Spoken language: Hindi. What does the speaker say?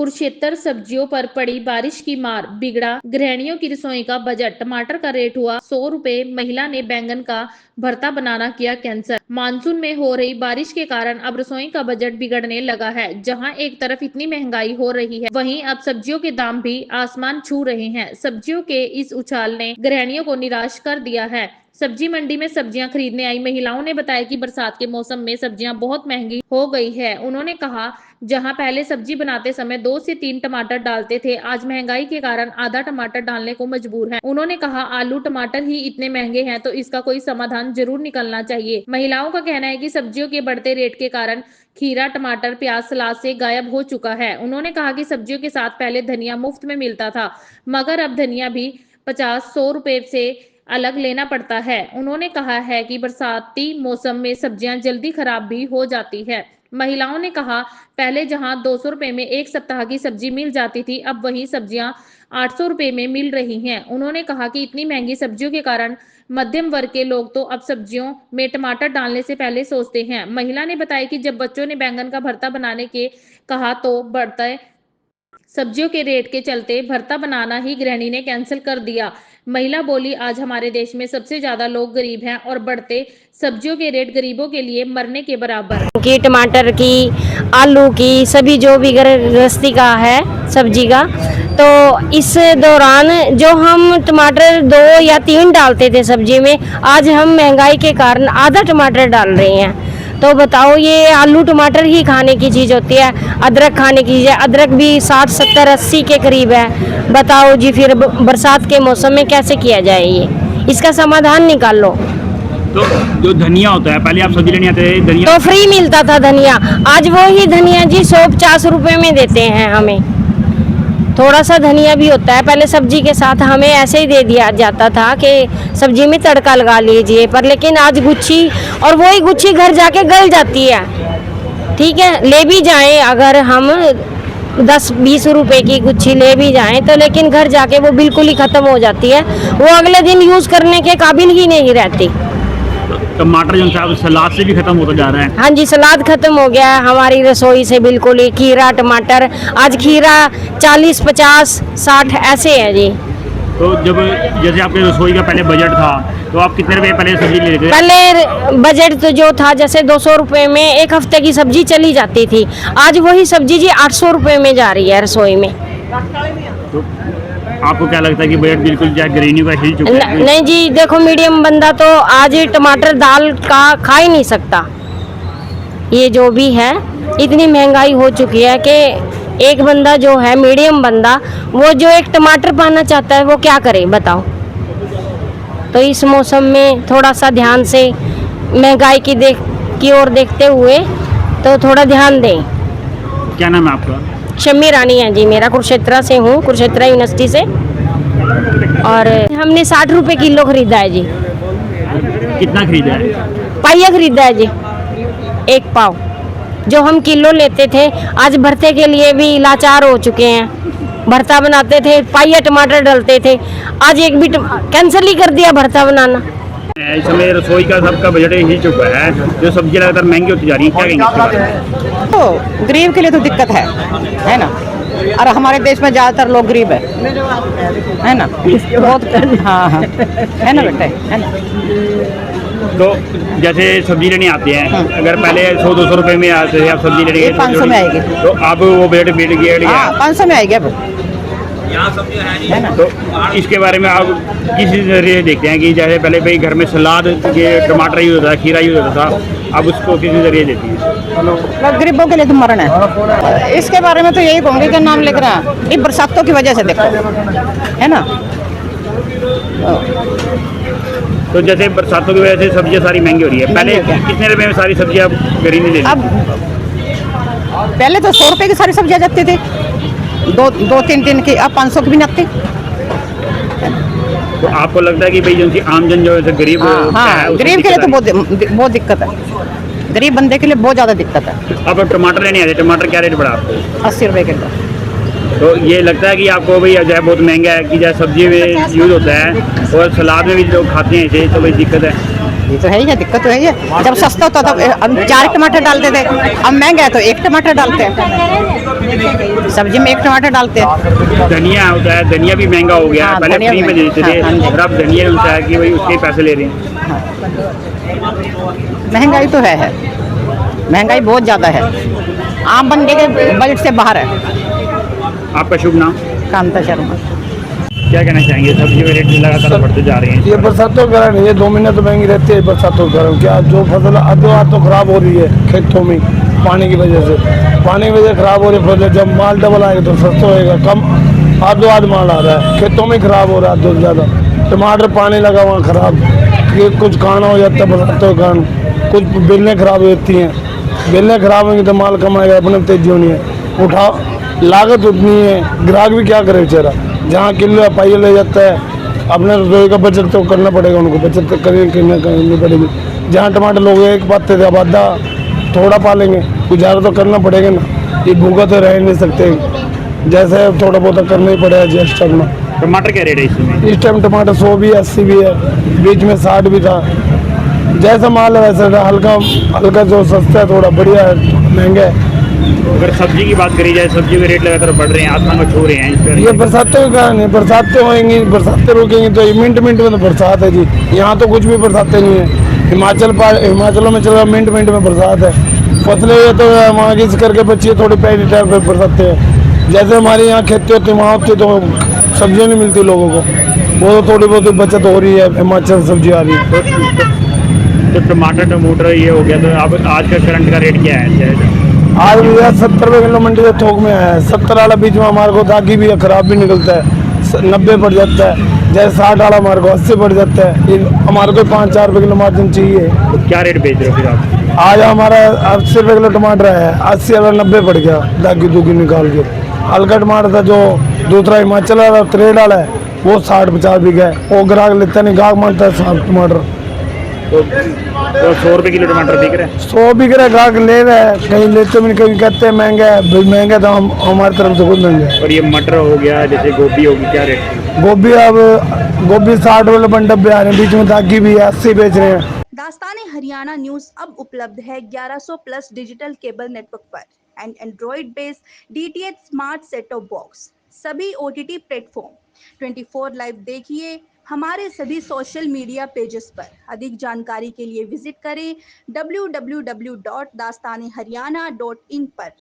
कुरुक्षेत्र सब्जियों पर पड़ी बारिश की मार, बिगड़ा गृहिणियों की रसोई का बजट। टमाटर का रेट हुआ 100 रुपए। महिला ने बैंगन का भरता बनाना किया कैंसर। मानसून में हो रही बारिश के कारण अब रसोई का बजट बिगड़ने लगा है। जहां एक तरफ इतनी महंगाई हो रही है, वहीं अब सब्जियों के दाम भी आसमान छू रहे हैं। सब्जियों के इस उछाल ने गृहिणियों को निराश कर दिया है। सब्जी मंडी में सब्जियां खरीदने आई महिलाओं ने बताया कि बरसात के मौसम में सब्जियां बहुत महंगी हो गई है। उन्होंने कहा, जहां पहले सब्जी बनाते समय 2 से 3 टमाटर डालते थे, आज महंगाई के कारण आधा टमाटर डालने को मजबूर हैं। उन्होंने कहा, आलू टमाटर ही इतने महंगे हैं तो इसका कोई समाधान जरूर निकलना चाहिए। महिलाओं का कहना है कि सब्जियों के बढ़ते रेट के कारण खीरा, टमाटर, प्याज सलाद से गायब हो चुका है। उन्होंने कहा कि सब्जियों के साथ पहले धनिया मुफ्त में मिलता था, मगर अब धनिया भी 50-100 रुपए से अलग लेना पड़ता है। उन्होंने कहा है कि बरसाती मौसम में सब्जियां जल्दी खराब भी हो जाती है। महिलाओं ने कहा, पहले जहां 200 रुपए में 1 सप्ताह की सब्जी मिल जाती थी, अब वही सब्जियां 800 रुपए में मिल रही हैं। उन्होंने कहा कि इतनी महंगी सब्जियों के कारण मध्यम वर्ग के लोग तो अब सब्जियों में टमाटर डालने से पहले सोचते हैं। महिला ने बताया कि जब बच्चों ने बैंगन का भरता बनाने के कहा तो बढ़ते सब्जियों के रेट के चलते भरता बनाना ही गृहिणी ने कैंसिल कर दिया। महिला बोली, आज हमारे देश में सबसे ज्यादा लोग गरीब हैं और बढ़ते सब्जियों के रेट गरीबों के लिए मरने के बराबर। की टमाटर की, आलू की, सभी जो भी गृहस्थी का है सब्जी का, तो इस दौरान जो हम टमाटर 2 या 3 डालते थे सब्जी में, आज हम महंगाई के कारण आधा टमाटर डाल रहे हैं। तो बताओ, ये आलू टमाटर ही खाने की चीज़ होती है, अदरक खाने की चीज़ है, अदरक भी 60, 70, 80 के करीब है। बताओ जी, फिर बरसात के मौसम में कैसे किया जाए? ये इसका समाधान निकाल लो। तो जो धनिया होता है, पहले आप सब्जी लेने आते थे धनिया तो फ्री मिलता था धनिया, आज वो ही धनिया जी 150 रुपए में देते हैं हमें। थोड़ा सा धनिया भी होता है, पहले सब्जी के साथ हमें ऐसे ही दे दिया जाता था कि सब्जी में तड़का लगा लीजिए, पर लेकिन आज गुच्छी, और वही गुच्छी घर जाके गल जाती है। ठीक है, ले भी जाएं अगर हम 10-20 रुपए की गुच्छी ले भी जाएं तो, लेकिन घर जाके वो बिल्कुल ही ख़त्म हो जाती है, वो अगले दिन यूज़ करने के काबिल ही नहीं रहती। टमाटर जो है सलाद से भी खत्म होता जा रहा है। हाँ जी, सलाद खत्म हो गया है हमारी रसोई से बिल्कुल ही। खीरा, टमाटर, आज खीरा 40, 50, 60 ऐसे है जी। तो जब जैसे आपके रसोई का पहले बजट था, तो आप कितने रुपए पहले सब्जी ले लेते थे? पहले बजट तो जो था, जैसे 200 रुपए में 1 हफ्ते की सब्जी चली जाती थी, आज वही सब्जी जी 800 रुपए में जा रही है रसोई में। तो आपको क्या लगता है कि बजट बिल्कुल गृहिणी का हिल चुका है? नहीं जी, देखो, मीडियम बंदा तो आज टमाटर दाल का खा ही नहीं सकता। ये जो भी है, इतनी महंगाई हो चुकी है कि एक बंदा जो है, मीडियम बंदा, वो जो एक टमाटर पाना चाहता है वो क्या करे बताओ। तो इस मौसम में थोड़ा सा ध्यान से महंगाई की ओर देखते हुए तो थोड़ा ध्यान दें। क्या नाम है आपका? शम्मी रानी है जी मेरा, कुरुक्षेत्र से हूँ, कुरुक्षेत्र यूनिवर्सिटी से। और हमने 60 रुपए किलो खरीदा है जी। कितना खरीदा है? पाइया खरीदा है जी, 1 पाव। जो हम किलो लेते थे, आज भरते के लिए भी लाचार हो चुके हैं। भरता बनाते थे, पाइया टमाटर डालते थे, आज एक भी कैंसिल ही कर दिया भरता बनाना। इस समय रसोई का सबका बजट हिल चुका है, जो सब्जी लगातार महंगी होती जा रही है, क्या कहेंगे इसके बारे में? तो गरीब के लिए तो दिक्कत है ना। और हमारे देश में ज़्यादातर लोग गरीब है ना, बहुत। हाँ, है ना बेटे, है ना। तो जैसे सब्जी लेने आते हैं, अगर पहले 100-200 रुपए में आते थे, आप सब्जी लेने 500 में आएगी, तो अब वो बजट बिगड़ गया। 500 में आएगी अब, है ना। तो इसके बारे में आप किस नजरिए देखते हैं कि जैसे पहले भाई घर में सलाद के टमाटर यूज होता था, खीरा यूज होता था, अब उसको किस नजरिए देती है? गरीबों के लिए तो मरण है। इसके बारे में तो यही कहूँगी कि नाम लिख रहा है, ये बरसातों की वजह से देखो, है ना। तो जैसे बरसातों की वजह से सब्जियां सारी महंगी हो रही है। पहले कितने रुपए में सारी सब्जियां गरीब ले? अब पहले तो 100 रुपए की सारी सब्जियां जाती थी, 2-3 दिन की, अब 500 की भी नहीं। तो आपको लगता है कि भाई जो आम जन जो है गरीब, हाँ, गरीब के लिए तो बहुत दिक्कत है, गरीब बंदे के लिए बहुत ज़्यादा दिक्कत है। अब टमाटर लेने आते, टमाटर क्या रेट बढ़ा आपको? 80 रुपए किलो। तो ये लगता है कि आपको भाई जो है बहुत महंगा है, कि जैसे सब्जी में यूज होता है और सलाद में भी लोग खाते हैं इसे, तो भाई दिक्कत है। ये तो है ही है, दिक्कत तो है ही। जब सस्ता होता था हम 4 टमाटर डालते थे, अब महंगा है तो 1 टमाटर डालते हैं। सब्जी में एक टमाटर डालते हैं। धनिया होता है, धनिया भी महंगा हो गया है, हाँ, पहले धनिया फ्री में भी- देते थे, हाँ, हाँ जी। और अब धनिया होता है कि भाई उसके पैसे ले रहे हैं। महंगाई तो है, महंगाई बहुत ज़्यादा है, आम बंदे के बजट से बाहर है। आपका शुभ नाम? कांता शर्मा। क्या कहना चाहेंगे? सब्जी में रेट लगातार बढ़ते जा रहे हैं। ये बरसातों के कारण, ये 2 महीने तो महंगी रहती है बरसातों के कारण। क्या जो फसल आधो तो खराब हो रही है खेतों में पानी की वजह से, पानी की वजह से खराब हो रही है फसल। जब माल डबल आएगा तो सस्ता होएगा, कम आधो माल आ रहा है, खेतों में खराब हो रहा है आधो ज़्यादा। टमाटर पानी लगा हुआ खराब, ये कुछ खाना हो जाता है बरसातों के कारण, कुछ बेलें खराब हो जाती हैं, बेलें खराब होंगी तो माल कम आएगा, अपने तेजी होनी है। उठा लागत उतनी है, ग्राहक भी क्या करे बेचारा, जहाँ किलो या पाइया ले जाता है, अपने रसोई का बचत तो करना पड़ेगा उनको, बचत करनी पड़ेगी। जहाँ टमाटर लोग एक पाते थे, अब आधा थोड़ा पालेंगे, गुजारा तो करना पड़ेगा ना, ये भूखा तो रह नहीं सकते, जैसे थोड़ा बहुत करना ही पड़ेगा एडजस्ट अपना। टमाटर क्या रेट है इस समय? इस टाइम टमाटर 100 भी है, 80 भी है, बीच में 60 भी था, जैसा माल है वैसा था। हल्का हल्का जो सस्ता है थोड़ा बढ़िया है, महंगा है। अगर सब्जी की बात करी जाए, सब्जी के रेट लगातार बढ़ रहे हैं, आसमान को छू रहे हैं। इस पर ये बरसातों के कारण है, बरसातें होंगी, बरसातें रुकेंगी तो ये मिनट मिनट में तो बरसात है जी। यहाँ तो कुछ भी बरसातें नहीं है, हिमाचलों में चलो मिनट मिनट में बरसात है। फसलें ये तो वहाँ की करके बची है, थोड़ी पैडी टाइम पर बरसातें हैं। जैसे हमारे यहाँ खेती होती वहाँ होती तो सब्जियाँ नहीं मिलती लोगों को, वो तो थोड़ी बहुत बचत हो रही है, हिमाचल सब्जी आ रही है। तो टमाटर टमूटर ये हो गया, तो अब आज का करंट का रेट क्या है? आज भी 70 रुपये किलो मंडी से थोक में है, 70 वाला बीच में हमारे को दागी भी है, खराब भी निकलता है, 90 पड़ जाता है, जैसे 60 वाला हमारे को 80 पड़ जाता है। ये हमारे को 5-4 रुपये किलो मार्जिन चाहिए। तो क्या रेट बेच रहे हो फिर आप? आज हमारा 80 रुपये किलो टमाटर है, 80 वाला 90 पड़ गया, दागी दूगी निकाल के। हल्का टमाटर था जो दूसरा हिमाचल वाला ट्रेड वाला है, वो 60-50 बिका है, वो ग्राहक लेता नहीं, ग्राहक मानता है 60 टमाटर। तो 100 रुपये किलो टमाटर बिक रहे हैं। 100 बिक रहा है, ग्राहक ले रहा है, कहीं लेते भी नहीं, कहीं कहते हैं महंगा है, भाई महंगा तो हमारी तरफ से खुद महंगा है। और ये मटर हो गया, जैसे गोभी होगी, क्या रेट है? गोभी अब गोभी 60 वाले बंडब भी आ रहे हैं, बीच में दागी भी है, 80 बेच रहे हैं। दास्ताने हरियाणा न्यूज अब उपलब्ध है 1100 प्लस डिजिटल केबल नेटवर्क पर and Android based DTH smart set top box, सभी OTT प्लेटफॉर्म। 24 लाइव देखिए हमारे सभी सोशल मीडिया पेजेस पर। अधिक जानकारी के लिए विजिट करें www.dastaneharyana.in पर।